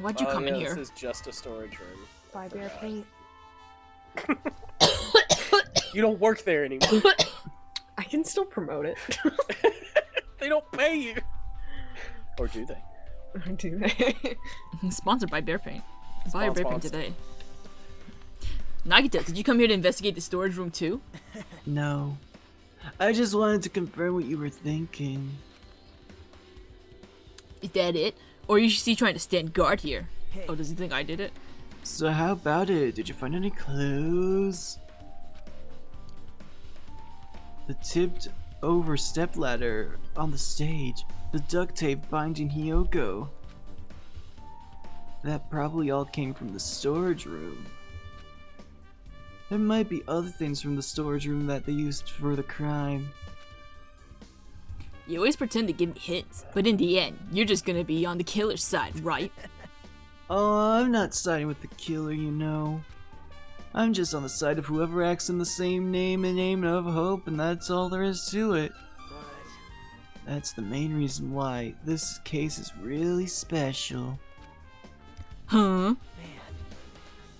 Why'd you come in here? This is just a storage room. Buy bear paint. You don't work there anymore. I can still promote it. They don't pay you. Or do they? Do they? Sponsored by Bear Paint. Buy your Bear Paint Sponsor. today. Nagita, did you come here to investigate the storage room too? No. I just wanted to confirm what you were thinking. Is that it? Or is he trying to stand guard here? Oh, does he think I did it? So how about it? Did you find any clues? The tipped over stepladder on the stage. The duct tape binding Hyoko. That probably all came from the storage room. There might be other things from the storage room that they used for the crime. You always pretend to give me hints, but in the end, you're just gonna be on the killer's side, right? Oh, I'm not siding with the killer, you know. I'm just on the side of whoever acts in the same name of hope, and that's all there is to it. That's the main reason why this case is really special. Huh?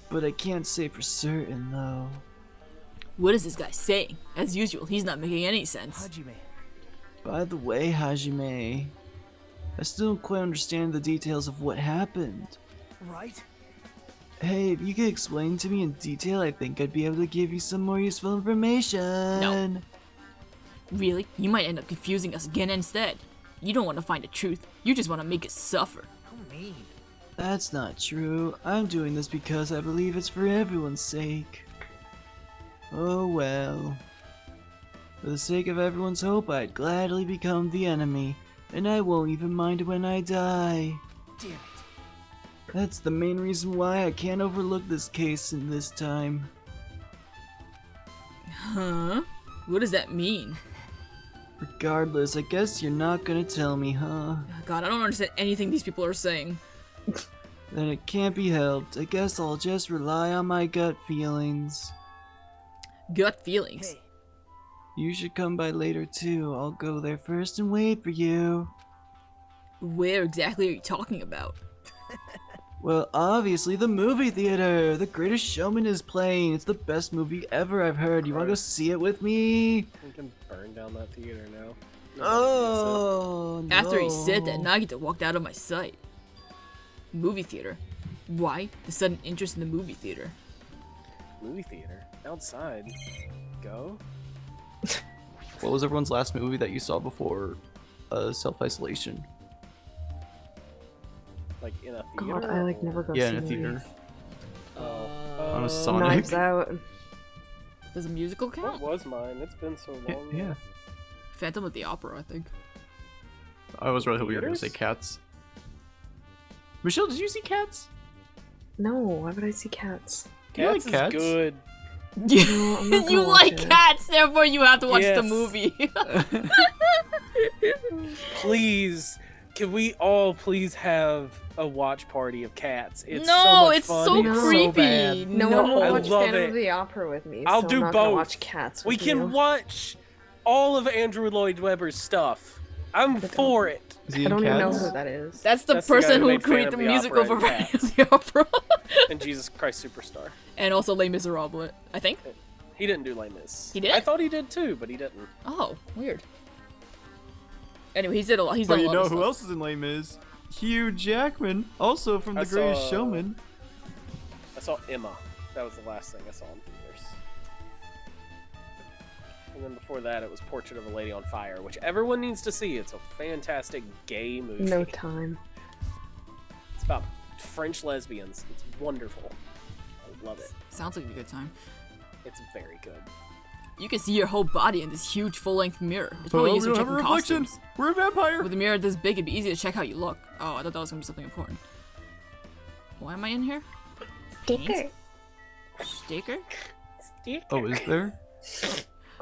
But I can't say for certain, though. What is this guy saying? As usual, he's not making any sense. By the way, Hajime, I still don't quite understand the details of what happened. Right? Hey, if you could explain to me in detail, I think I'd be able to give you some more useful information. No. Really? You might end up confusing us again instead. You don't want to find the truth, you just want to make us suffer. How mean. That's not true. I'm doing this because I believe it's for everyone's sake. Oh well. For the sake of everyone's hope, I'd gladly become the enemy, and I won't even mind when I die. Damn it. That's the main reason why I can't overlook this case in this time. Huh? What does that mean? Regardless, I guess you're not gonna tell me, huh? God, I don't understand anything these people are saying. Then it can't be helped. I guess I'll just rely on my gut feelings. Gut feelings. Hey, You should come by later too. I'll go there first and wait for you. Where exactly are you talking about? Well, obviously the movie theater. The Greatest Showman is playing. It's the best movie ever I've heard. You wanna go see it with me? We can burn down that theater now. Oh, no. After he said that, Nagita walked out of my sight. Movie theater. Why? The sudden interest in the movie theater. Movie theater? Outside. Go? What was everyone's last movie that you saw before self-isolation? Like in a theater? God, I like never go Yeah, see in a movies. theater. Oh. On a Sonic. Knives Out. Does a musical What count? was mine? It's been so long. Yeah. Phantom of the Opera, I think. I was really hoping you were going to say Theaters? Cats. Michelle, did you see Cats? No, why would I see cats? You like Cats is cats? good. No, I'm not gonna You watch like it. cats, therefore you have to watch the Yes. movie. Please, can we all please have a watch party of Cats? It's so No, much it's fun. so It's creepy. bad. No, No. one will I watch love Phantom it. of the Opera with me. I'll so do I'm not gonna both. watch cats We with can you. watch all of Andrew Lloyd Webber's stuff. I'm for it. Is he I in don't even know Cats? who that is. That's the That's the guy person who who made created the Phantom of the musical Opera for and Phantom of the Opera. And Jesus Christ Superstar. And also Les Miserables, I think. He didn't do Les Mis. He did? I thought he did too, but he didn't. Oh, weird. Anyway, he's done a lot. He's But done a you lot know of who stuff. else is in Les Mis? Hugh Jackman, also from I The Greatest saw- Showman. I saw Emma. That was the last thing I saw in theaters. And then before that, it was Portrait of a Lady on Fire, which everyone needs to see. It's a fantastic gay movie. No time. It's about French lesbians. It's wonderful. I love it. Sounds like a good time. It's very good. You can see your whole body in this huge full-length mirror. It's Oh, probably we used for don't have a checking reflection. costumes. We're a vampire. With a mirror this big, it'd be easy to check how you look. Oh, I thought that was gonna be something important. Why am I in here? Sticker. Sticker? Oh, is there?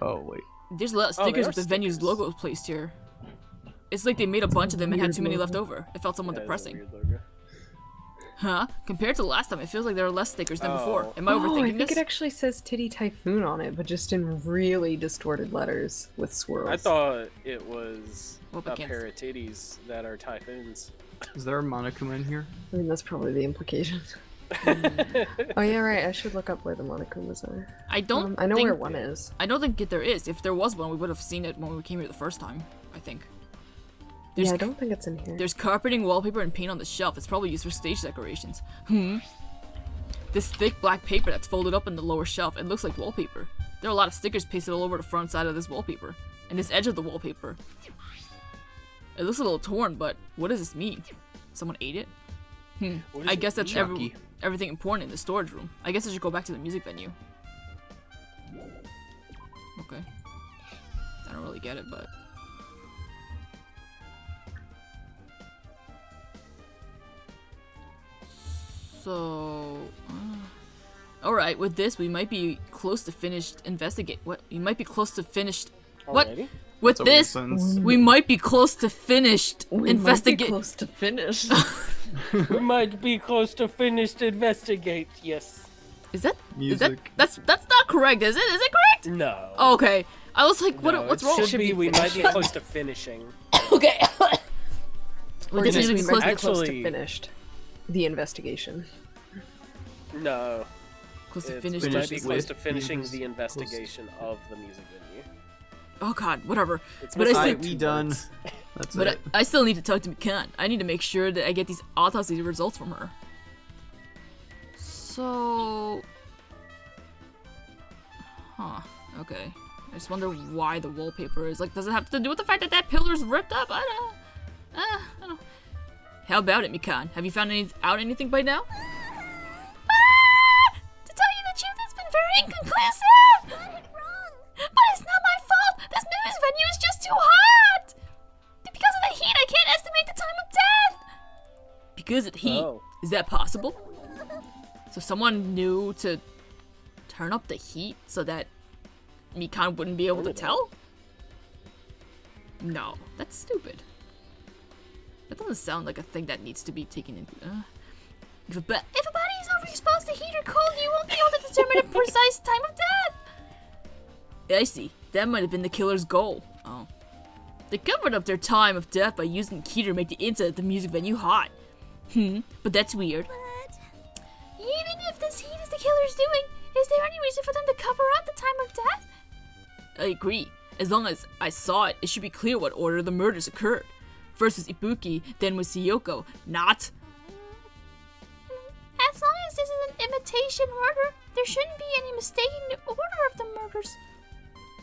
Oh, wait. There's a lot of Oh, they stickers are with the venue's stickers. logos placed here. It's like they made a bunch of them and had Weird too many logo. left over. It felt somewhat That is a depressing. weird logo. Huh? Compared to last time, it feels like there are less stickers than before. Oh. Am I Oh, I overthinking think this? it actually says Titty Typhoon on it, but just in really distorted letters with swirls. I thought it was Well, a but can't- pair of titties that are typhoons. Is there a Monokuma in here? I mean, that's probably the implication. Oh yeah, right. I should look up where the Monokumas are. I don't. I know think, where one is. I don't think there is. If there was one, we would have seen it when we came here the first time. I think. Yeah, I don't think it's in here. There's carpeting, wallpaper, and paint on the shelf. It's probably used for stage decorations. This thick black paper that's folded up in the lower shelf. It looks like wallpaper. There are a lot of stickers pasted all over the front side of this wallpaper. And this edge of the wallpaper. It looks a little torn, but what does this mean? Someone ate it? I guess that's everything important in the storage room. I guess I should go back to the music venue. Okay. I don't really get it, but... So... Alright, with this, we might be close to finished investigate. What? We might be close to finished... Already? What? With That's what this, makes sense. we might be close to finished investigate. Close to finish. We might be close to finished investigate. Yes. Is that Music. that's not correct, is it? Is it correct? No. Oh, okay. I was like, No, what's it wrong? Should be. We might be close to finishing. Okay. Or With this just music we is might close be to close to Actually- finished. The investigation. No. close to It's, finished. we might be Finished close with to finishing the the investigation of the music venue. Oh god, whatever. It's But I missing still- Alright, two we done. words. That's But it. I still need to talk to McCann. I need to make sure that I get these autopsy results from her. So... Huh. Okay. I just wonder why the wallpaper is like, does it have to do with the fact that that pillar's ripped up? I don't know. How about it, Mikan? Have you found out anything by now? To tell you the truth, it's been very inconclusive! But it's not my fault! This music venue is just too hot! Because of the heat, I can't estimate the time of death! Because of the heat? Oh. Is that possible? So someone knew to turn up the heat so that Mikan wouldn't be able to tell? No, that's stupid. That doesn't sound like a thing that needs to be taken into... If a body is overexposed to heat or cold, you won't be able to determine a precise time of death! I see. That might have been the killer's goal. Oh. They covered up their time of death by using key to make the inside of the music venue hot. But that's weird. But... even if this heat is the killer's doing, is there any reason for them to cover up the time of death? I agree. As long as I saw it, it should be clear what order the murders occurred. First was Ibuki, then was Siyoko. Not... As long as this is an imitation murder, there shouldn't be any mistaking the order of the murders.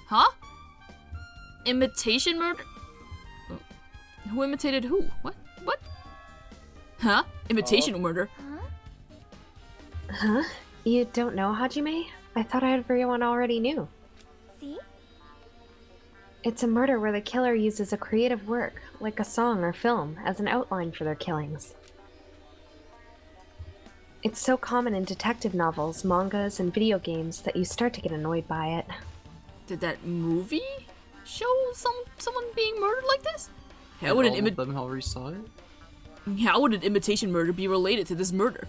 Huh? Imitation murder? Who imitated who? What? What? Huh? Imitation murder? Huh? You don't know, Hajime? I thought everyone already knew. See? It's a murder where the killer uses a creative work, like a song or film, as an outline for their killings. It's so common in detective novels, mangas, and video games that you start to get annoyed by it. Did that movie show someone being murdered like this? How would all an of them already saw it? How would an imitation murder be related to this murder?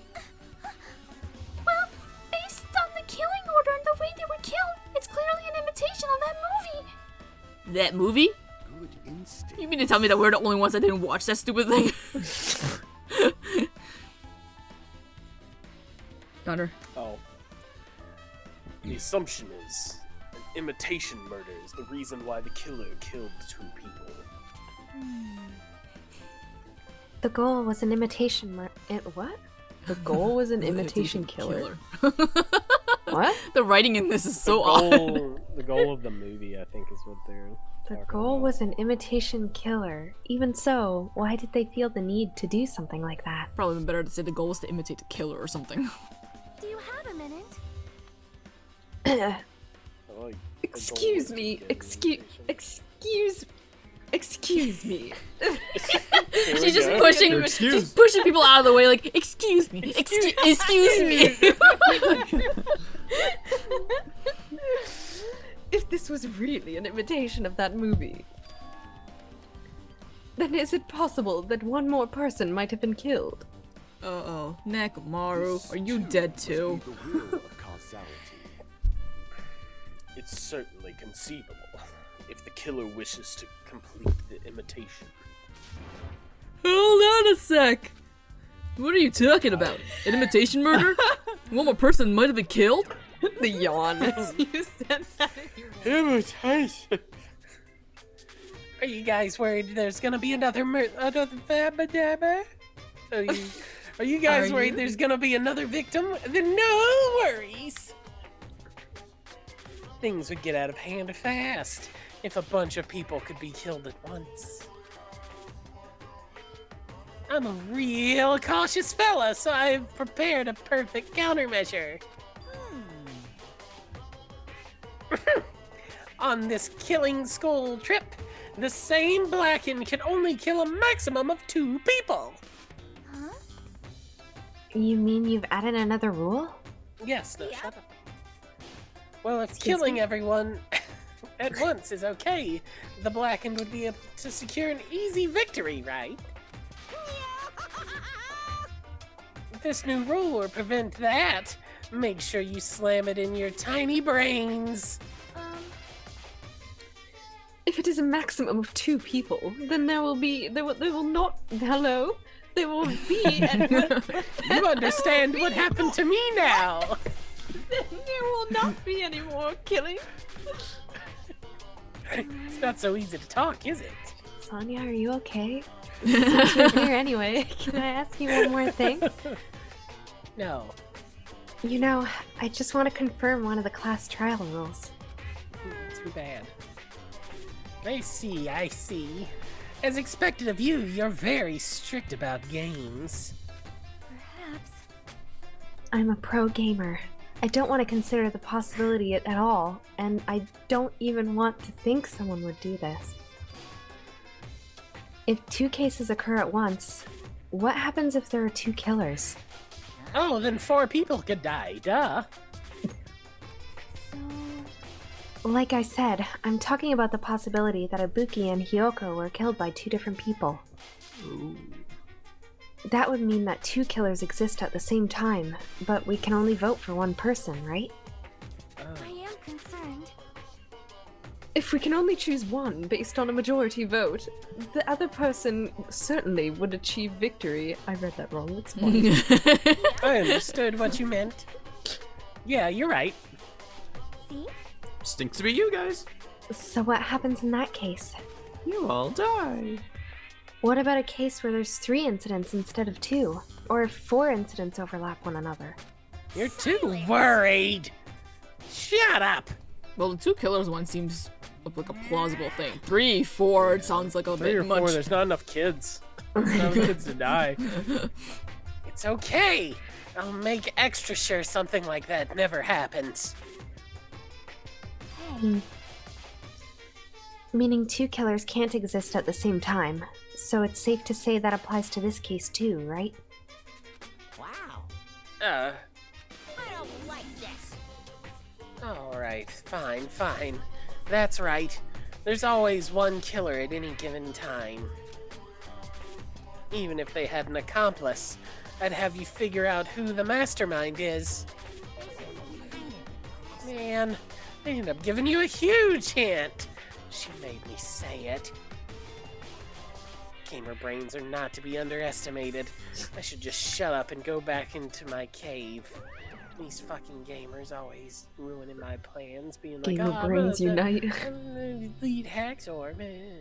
Well, based on the killing order and the way they were killed, it's clearly an imitation of that movie. That movie? You mean to tell me that we're the only ones that didn't watch that stupid thing? Connor. Oh. The assumption is an imitation murder is the reason why the killer killed two people. The goal was an imitation what? The goal was an imitation killer. What? The writing in this is so the odd. goal, the goal of the movie, I think, is what they're The talking goal about. was an imitation killer. Even so, why did they feel the need to do something like that? Probably been better to say the goal was to imitate the killer or something. Do you have a minute? Oh, the Excuse goal me. is to get an Excuse me. Here we She's just go. pushing, You're excused. just pushing people out of the way, like, excuse me, excuse me. If this was really an imitation of that movie, then is it possible that one more person might have been killed? Uh-oh, Nakamaru, are you dead too? It's certainly conceivable if the killer wishes to complete the imitation. Hold on a sec. What are you talking about? An imitation murder? One more person might have been killed? The yawn as you said that. Imitation. Are you guys worried there's gonna be another another Fabba Dabba? Are you guys worried there's gonna be another victim? Then no worries. Things would get out of hand fast if a bunch of people could be killed at once. I'm a real cautious fella, so I've prepared a perfect countermeasure. On this killing school trip, the same Blacken can only kill a maximum of 2 people. You mean you've added another rule? Yes, no, shut up. Well, if killing everyone at once is okay, the Blackened would be able to secure an easy victory, right? This new rule will prevent that. Make sure you slam it in your tiny brains. If it is a maximum of 2 people, then there will be there will not there will be You understand what happened to me now. there will not be any more killing. It's not so easy to talk, is it? Sonia, are you okay? Since you're here anyway, can I ask you one more thing? No. You know, I just want to confirm one of the class trial rules. Too bad. I see. As expected of you, you're very strict about games. Perhaps. I'm a pro gamer. I don't want to consider the possibility at all, and I don't even want to think someone would do this. If 2 cases occur at once, what happens if there are 2 killers? Oh, then 4 people could die, duh. Like I said, I'm talking about the possibility that Ibuki and Hyoko were killed by 2 different people. Ooh. That would mean that 2 killers exist at the same time, but we can only vote for one person, right? I am concerned. If we can only choose one based on a majority vote, the other person certainly would achieve victory. I read that wrong, it's fine. I understood what you meant. Yeah, you're right. See? Stinks to be you guys. So what happens in that case? You all die. What about a case where there's 3 incidents instead of 2? Or if 4 incidents overlap one another? You're too worried. Shut up. Well, the 2 killers one seems like a plausible thing. 3, 4, it sounds like a 3 bit or 4, much. there's not enough kids. There's not enough kids to die. It's okay. I'll make extra sure something like that never happens. Meaning 2 killers can't exist at the same time, so it's safe to say that applies to this case too, right? Wow. Uh, I don't like this. alright, fine. That's right. There's always one killer at any given time. Even if they had an accomplice, I'd have you figure out who the mastermind is. Man, I ended up giving you a huge hint. She made me say it. Gamer brains are not to be underestimated. I should just shut up and go back into my cave. These fucking gamers always ruining my plans, being like, Gamer brains unite. Lead Haxor, man.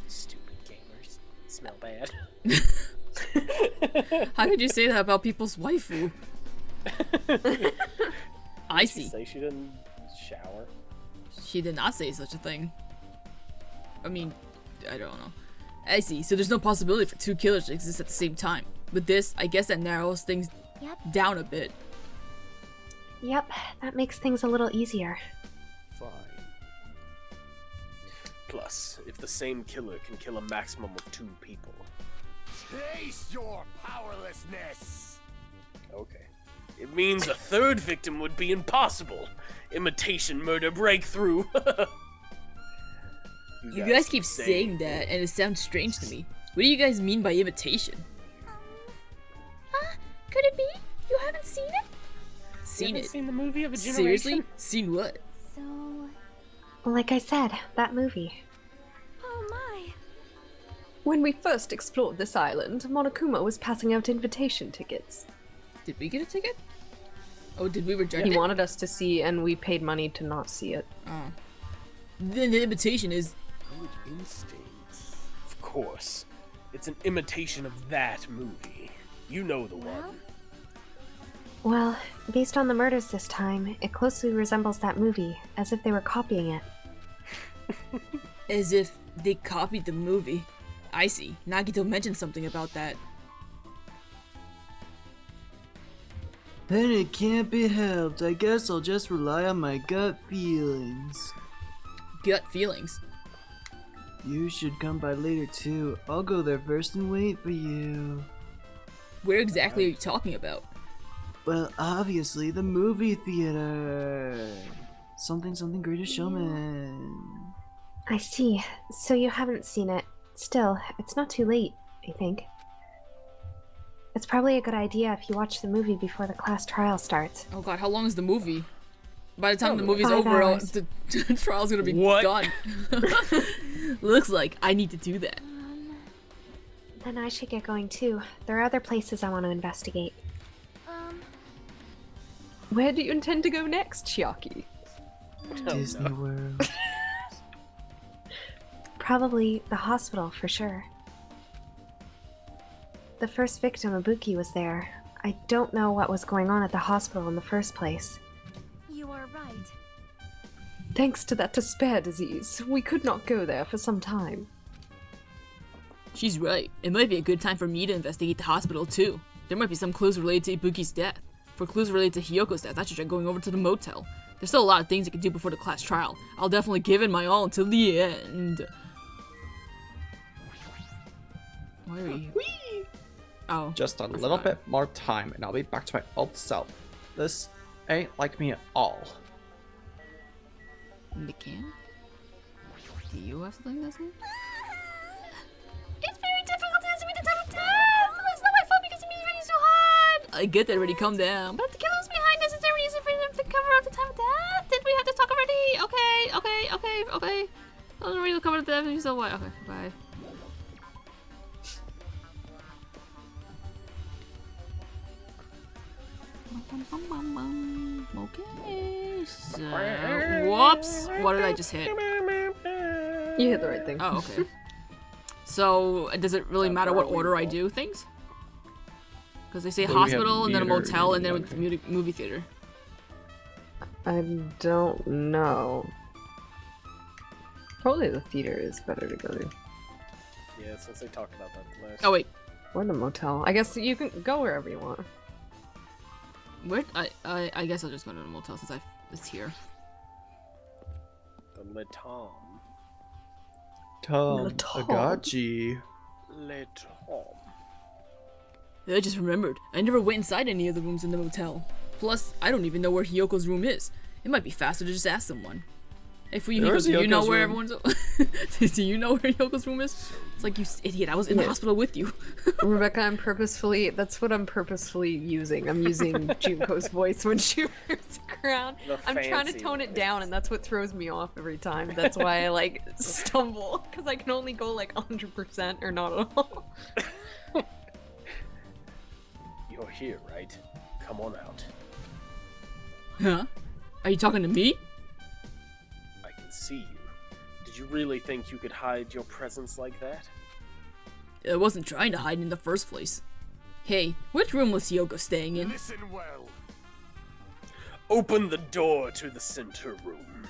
Stupid gamers. Smell bad. How could you say that about people's waifu? I She see. say she didn't shower. She did not say such a thing. I mean, I don't know. I see. So there's no possibility for 2 killers to exist at the same time. With this, I guess that narrows things down a bit. Yep, that makes things a little easier. Fine. Plus, if the same killer can kill a maximum of 2 people. Taste your powerlessness! Okay. It means a 3rd victim would be impossible. Imitation murder breakthrough. You guys keep saying that, and it sounds strange to me. What do you guys mean by imitation? Could it be? You haven't seen it? Seen it? Seen the movie of a generation? Seriously? Seen what? So... Like I said, that movie. Oh my. When we first explored this island, Monokuma was passing out invitation tickets. Did we get a ticket? Oh, did we reject He it? wanted us to see, and we paid money to not see it. Oh. Then the invitation is... Good instincts. Of course. It's an imitation of that movie. You know the one. Well, based on the murders this time, it closely resembles that movie, as if they were copying it. As if they copied the movie. I see. Nagito mentioned something about that. Then it can't be helped. I guess I'll just rely on my gut feelings. Gut feelings. You should come by later too. I'll go there first and wait for you. Where exactly are you talking about? Well, obviously the movie theater. Something Greatest Showman. I see. So you haven't seen it. Still, it's not too late, I think. It's probably a good idea if you watch the movie before the class trial starts. Oh god, how long is the movie? By the time the Probably movie's 5 over, hours. the trial's gonna be What? done. Looks like I need to do that. Then I should get going too. There are other places I want to investigate. Where do you intend to go next, Chiaki? Disney World. Probably the hospital for sure. The first victim, Ibuki, was there. I don't know what was going on at the hospital in the first place. You are right. Thanks to that despair disease, we could not go there for some time. She's right. It might be a good time for me to investigate the hospital too. There might be some clues related to Ibuki's death. For clues related to Hiyoko's death, I should try going over to the motel. There's still a lot of things I can do before the class trial. I'll definitely give it my all until the end. Why are you? Oh. Just a I little forgot. bit more time and I'll be back to my old self. This ain't like me at all. McCann? Do you have something to say? It's very difficult to answer me the time of death. It's not my fault because it means running so hard. I get that already, calm down. But the killers behind us, is there a reason for them to cover up the time of death? Did we have this talk already? Okay. Those are reason to cover the death, so what? Okay, bye. Okay, so... Whoops! What did I just hit? You hit the right thing. Oh, okay. So, does it really matter what order I do things? Because they say Well, we have hospital, and then a theater, motel, and then and with the movie theater. I don't know. Probably the theater is better to go to. Yeah, since they talked about that last. Oh, wait. Or the motel. I guess you can go wherever you want. Where? I guess I'll just go to the motel since it's here. The Le Tom. Tom, Tom. Agachi. Le Tom. I just remembered. I never went inside any of the rooms in the motel. Plus, I don't even know where Hiyoko's room is. It might be faster to just ask someone. Hey, Where's Fuyuhiko, do you know Hiyoko's where room? everyone's... Do you know where Hiyoko's room is? It's like, you idiot, I was in the Yeah. hospital with you. Rebecca, that's what I'm purposefully using. I'm using Junko's voice when she wears a crown. The I'm trying to fancy tone it voice. down, and that's what throws me off every time. That's why I, like, stumble, because I can only go, like, 100% or not at all. You're here, right? Come on out. Huh? Are you talking to me? I can see you. Did you really think you could hide your presence like that? I wasn't trying to hide in the first place. Hey, which room was Hiyoko staying in? Listen well. Open the door to the center room.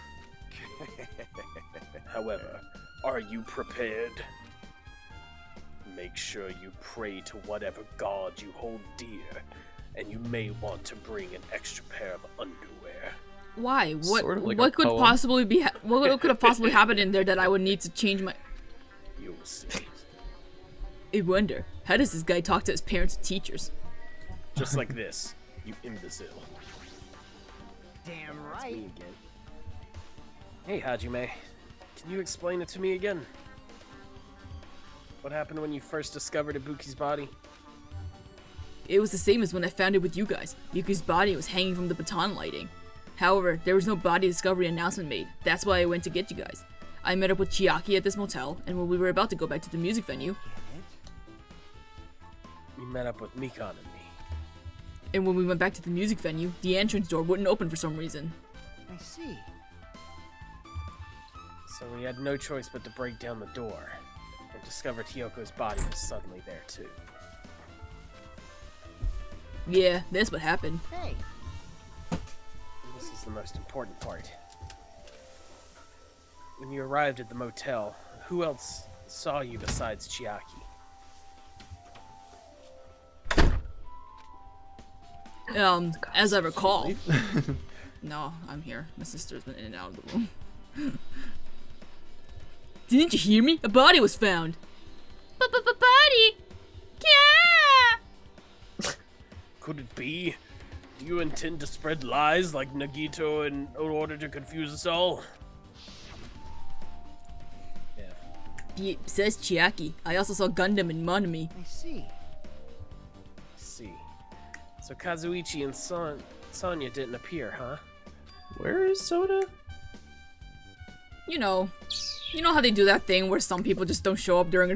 However, are you prepared? Make sure you pray to whatever god you hold dear, and you may want to bring an extra pair of underwear. Why? What? Sort of like what a could poem. possibly be? What could have possibly happened in there that I would need to change my? You'll see. I wonder. How does this guy talk to his parents and teachers? Just like this, you imbecile. Damn It's right. me again. Hey, Hajime. Can you explain it to me again? What happened when you first discovered Ibuki's body? It was the same as when I found it with you guys. Yuki's body was hanging from the baton lighting. However, there was no body discovery announcement made. That's why I went to get you guys. I met up with Chiaki at this motel, and when we were about to go back to the music venue, You met up with Mikan and me. and when we went back to the music venue, the entrance door wouldn't open for some reason. I see. So we had no choice but to break down the door, and discovered Hyoko's body was suddenly there too. Yeah, that's what happened. Hey, This is the most important part. When you arrived at the motel, who else saw you besides Chiaki? As I recall. No, I'm here. My sister's been in and out of the room. Didn't you hear me? A body was found. Body? Yeah! Could it be? Do you intend to spread lies like Nagito in order to confuse us all? Yeah, Says Chiaki. I also saw Gundam and Monami. I see. see. So Kazuichi and Sonya didn't appear, huh? Where is Soda? You know how they do that thing where some people just don't show up during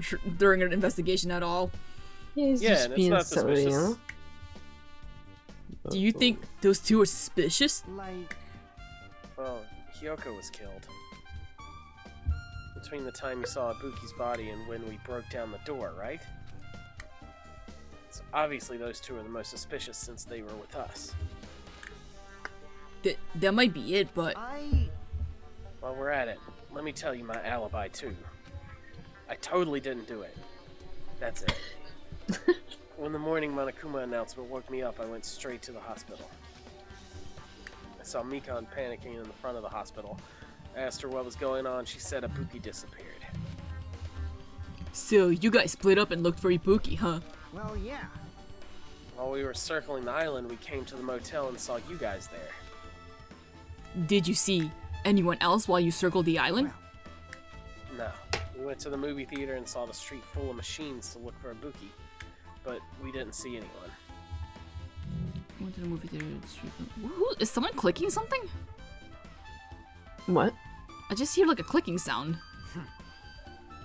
an investigation at all. Yeah, he's Yeah, just and it's being not silly, suspicious. huh? Do you think those two are suspicious? Like, Well, Hyoko was killed. Between the time you saw Ibuki's body and when we broke down the door, right? So obviously those two are the most suspicious since they were with us. That might be it, but While we're at it, let me tell you my alibi too. I totally didn't do it. That's it. When the morning Monokuma announcement woke me up, I went straight to the hospital. I saw Mikan panicking in the front of the hospital. I asked her what was going on. She said Ibuki disappeared. so you guys split up and looked for Ibuki, huh? well, yeah. While we were circling the island, we came to the motel and saw you guys there. Did you see anyone else while you circled the island? No. We went to the movie theater and saw the street full of machines to look for Ibuki, but we didn't see anyone. Went to the movie theater. Is someone clicking something? What? I just hear like a clicking sound.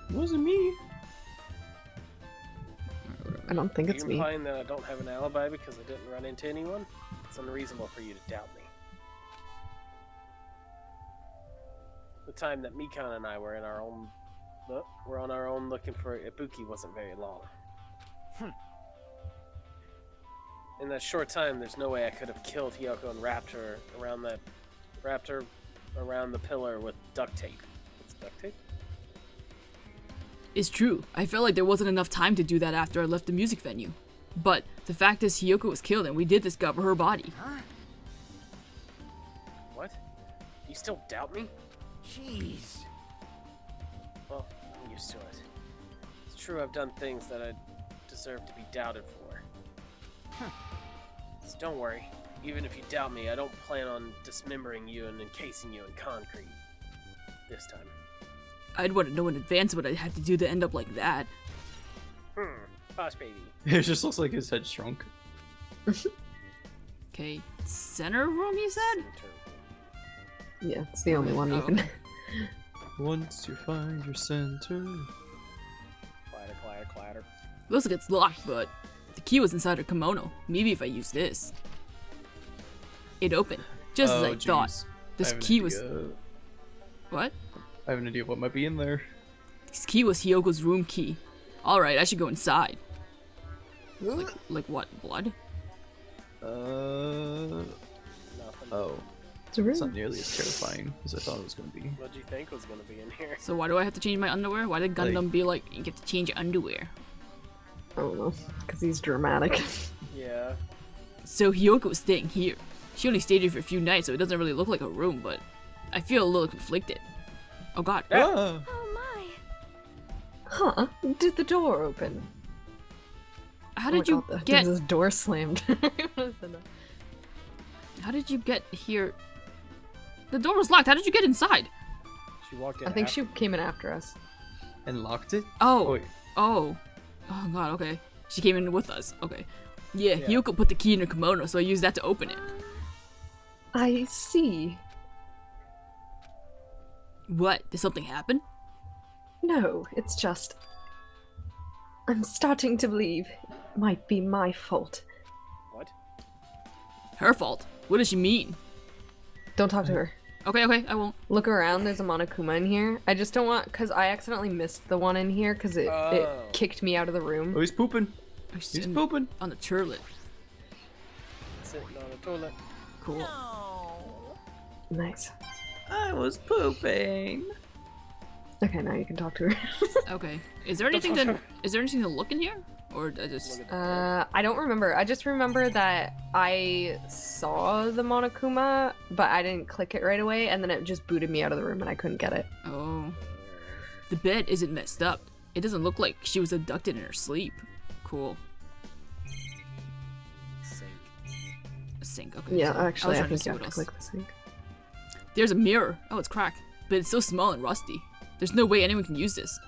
It wasn't me. I don't think Are it's you me. implying that I don't have an alibi because I didn't run into anyone? It's unreasonable for you to doubt me. The time that Mikan and I were in our own, we're on our own looking for Ibuki wasn't very long. In that short time, there's no way I could have killed Hyoko and wrapped her around the pillar with duct tape. What's duct tape? It's true. I felt like there wasn't enough time to do that after I left the music venue. But the fact is Hyoko was killed and we did discover her body. What? You still doubt me? Jeez. Well, I'm used to it. It's true I've done things that I deserve to be doubted for. So don't worry. Even if you doubt me, I don't plan on dismembering you and encasing you in concrete. This time. I'd want to know in advance what I had to do to end up like that. Boss baby. It just looks like his head shrunk. Okay, center room you said? Yeah, it's the only one you Oh, can. okay. Once you find your center. Clatter, clatter, clatter. Looks like it's locked, but the key was inside her kimono. Maybe if I use this. It opened, just as I thought. jeez. This I have an key was... idea. What? I have an idea of what might be in there. This key was Hyoko's room key. Alright, I should go inside. Like what, blood? Nothing. Oh. It's a It's room. not nearly as terrifying as I thought it was going to be. What'd you think was gonna be in here? So why do I have to change my underwear? Why did Gundam be like, you get to change your underwear? I don't know, because he's dramatic. Yeah. So Hyoko was staying here. She only stayed here for a few nights, so it doesn't really look like a room, but I feel a little conflicted. Oh god. Ah! Oh my. Huh? Did the door open? How Oh my did you God, get... This door slammed. How did you get here? The door was locked. How did you get inside? She walked in. I think after she came in after us. And locked it? Oh. wait. Oh. Oh god, okay. She came in with us. Okay. Yeah, Yeah. Hyoko put the key in her kimono, so I used that to open it. I see. What? Did something happen? No, it's just... I'm starting to believe it might be my fault. What? Her fault? What does she mean? Don't talk to her. Okay, I won't. Look around, there's a Monokuma in here. I just don't want... Because I accidentally missed the one in here because it kicked me out of the room. Oh, he's pooping. He's He's pooping. on the toilet. Sitting on a toilet. Cool. Nice. I was pooping. Okay, now you can talk to her. Okay. Is there anything to look in here? Or I just... I don't remember. I just remember that I saw the Monokuma, but I didn't click it right away, and then it just booted me out of the room and I couldn't get it. Oh. The bed isn't messed up. It doesn't look like she was abducted in her sleep. Cool. Sink. A sink, okay. Yeah, so actually, I trying think see you have what to else. click the sink. There's a mirror. Oh, it's cracked. But it's so small and rusty. There's no way anyone can use this.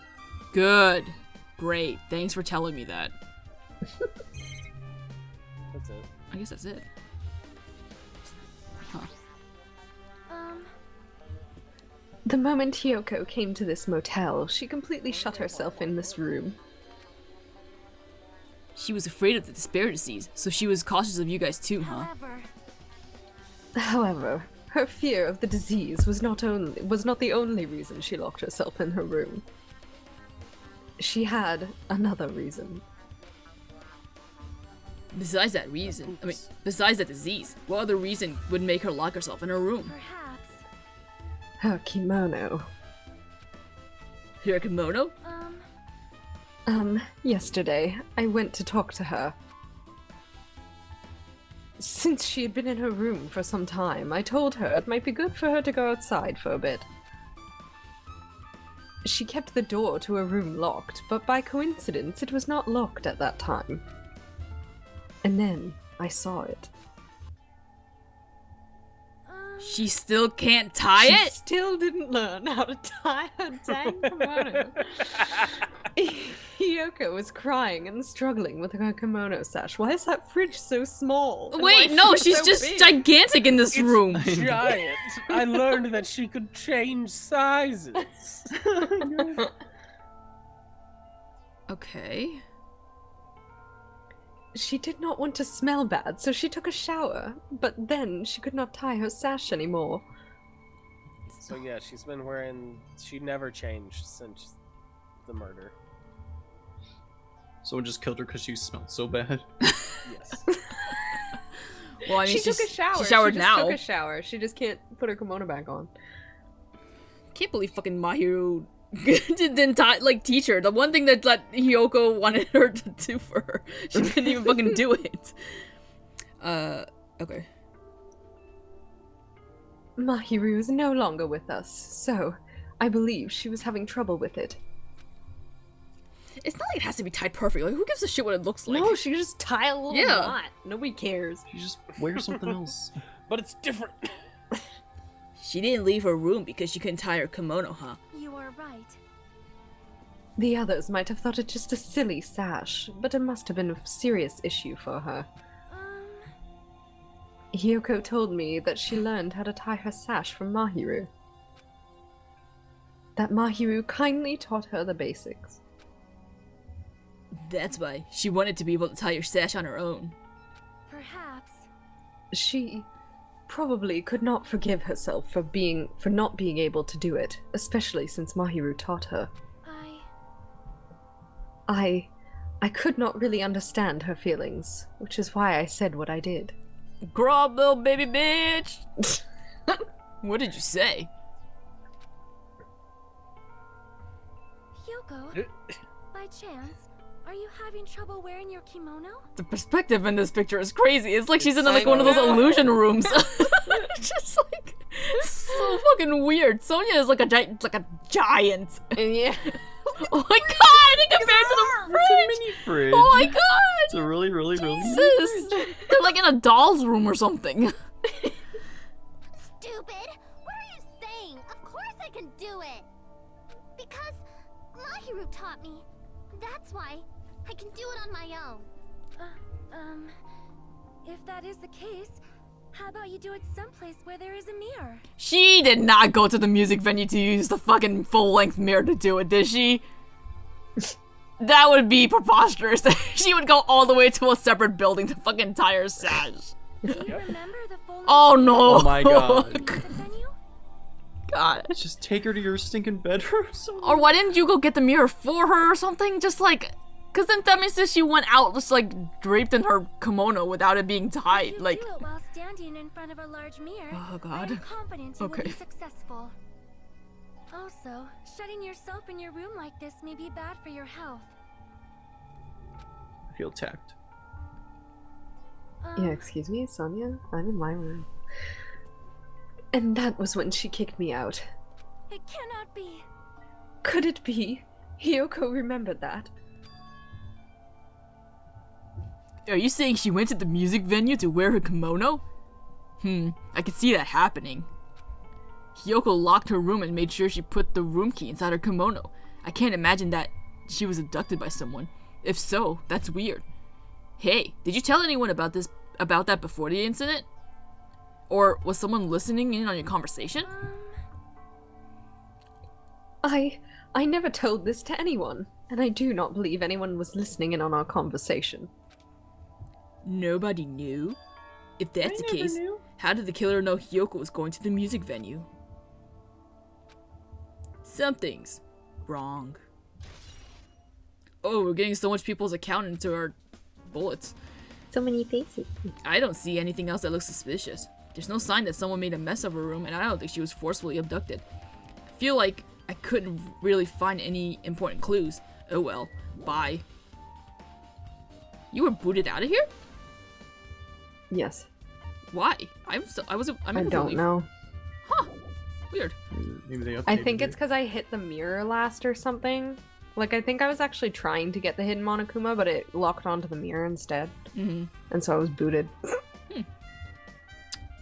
Good. Great. Thanks for telling me that. That's it. I guess that's it. Huh. The moment Hyoko came to this motel, she completely shut herself in this room. She was afraid of the despair disease, so she was cautious of you guys too, huh? However, her fear of the disease was not the only reason she locked herself in her room. She had another reason. Besides that reason, besides that disease, what other reason would make her lock herself in her room? Her kimono. Her kimono? Yesterday, I went to talk to her. Since she had been in her room for some time, I told her it might be good for her to go outside for a bit. She kept the door to her room locked, but by coincidence, it was not locked at that time. And then, I saw it. She still can't tie She it? still didn't learn how to tie her dang kimono. Hyoko was crying and struggling with her kimono sash. Why is that fridge so small? And why Wait, is no, she she's so just big? gigantic in this room. Giant. I learned that she could change sizes. Okay. She did not want to smell bad, so she took a shower. But then she could not tie her sash anymore. So yeah, she's been wearing... She never changed since the murder. Someone just killed her because she smelled so bad. Yes. Well, I mean, She took a shower. She showered she just now. took a shower. She just can't put her kimono back on. Can't believe fucking Mahiru didn't teach her. The one thing that Hyoko wanted her to do for her. She didn't even fucking do it. Okay. Mahiru is no longer with us, so I believe she was having trouble with it. It's not like it has to be tied perfectly. Like, who gives a shit what it looks like? No, she just tie a little Yeah. knot. Nobody cares. You just wear something else. But it's different. She didn't leave her room because she couldn't tie her kimono, huh? You are right. The others might have thought it just a silly sash, but it must have been a serious issue for her. Hyoko told me that she learned how to tie her sash from Mahiru. That Mahiru kindly taught her the basics. That's why she wanted to be able to tie her sash on her own. Perhaps. She probably could not forgive herself for not being able to do it, especially since Mahiru taught her. I could not really understand her feelings, which is why I said what I did. Grow up, little baby bitch! What did you say? Hyoko, by chance, are you having trouble wearing your kimono? The perspective in this picture is crazy. It's like she's in like one of those illusion rooms. Just like so fucking weird. Sonia is like a giant. And yeah. Oh my god! Compared to the It's a fridge. mini fridge. Oh my god! It's a really, really, really. Jesus! They're like in a doll's room or something. Stupid! What are you saying? Of course I can do it! Because Mahiru taught me. That's why I can do it on my own. If that is the case, How about you do it someplace where there is a mirror? She did not go to the music venue to use the fucking full-length mirror to do it, did she? That would be preposterous. She would go all the way to a separate building to fucking tire Sash. Do you remember the full Oh no! Oh my god. venue? God. Just take her to your stinking bedroom. Or why didn't you go get the mirror for her or something? Just like, cause then that means that she went out just like draped in her kimono without it being tied. You Like, do it while standing in front of a large mirror. oh I god. am confident you Okay. will be successful. Also, shutting yourself in your room like this may be bad for your health. I feel attacked. Yeah, excuse me, Sonia? I'm in my room. And that was when she kicked me out. It cannot be. Could it be? Hiyoko remembered that. Are you saying she went to the music venue to wear her kimono? I could see that happening. Hiyoko locked her room and made sure she put the room key inside her kimono. I can't imagine that she was abducted by someone. If so, that's weird. Hey, did you tell anyone about that before the incident? Or was someone listening in on your conversation? I never told this to anyone, and I do not believe anyone was listening in on our conversation. Nobody knew? If that's the case, how did the killer know Hiyoko was going to the music venue? Something's wrong. Oh, we're getting so much people's account into our bullets. So many faces. I don't see anything else that looks suspicious. There's no sign that someone made a mess of her room, and I don't think she was forcefully abducted. I feel like I couldn't really find any important clues. Oh well, bye. You were booted out of here? Yes. Why? I'm I don't know. Huh. Weird. Maybe they I updated think it. it's because I hit the mirror last or something. Like, I think I was actually trying to get the hidden Monokuma, but it locked onto the mirror instead. Mm-hmm. And so I was booted.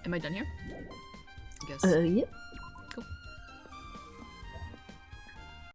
Am I done here? I guess. Yep.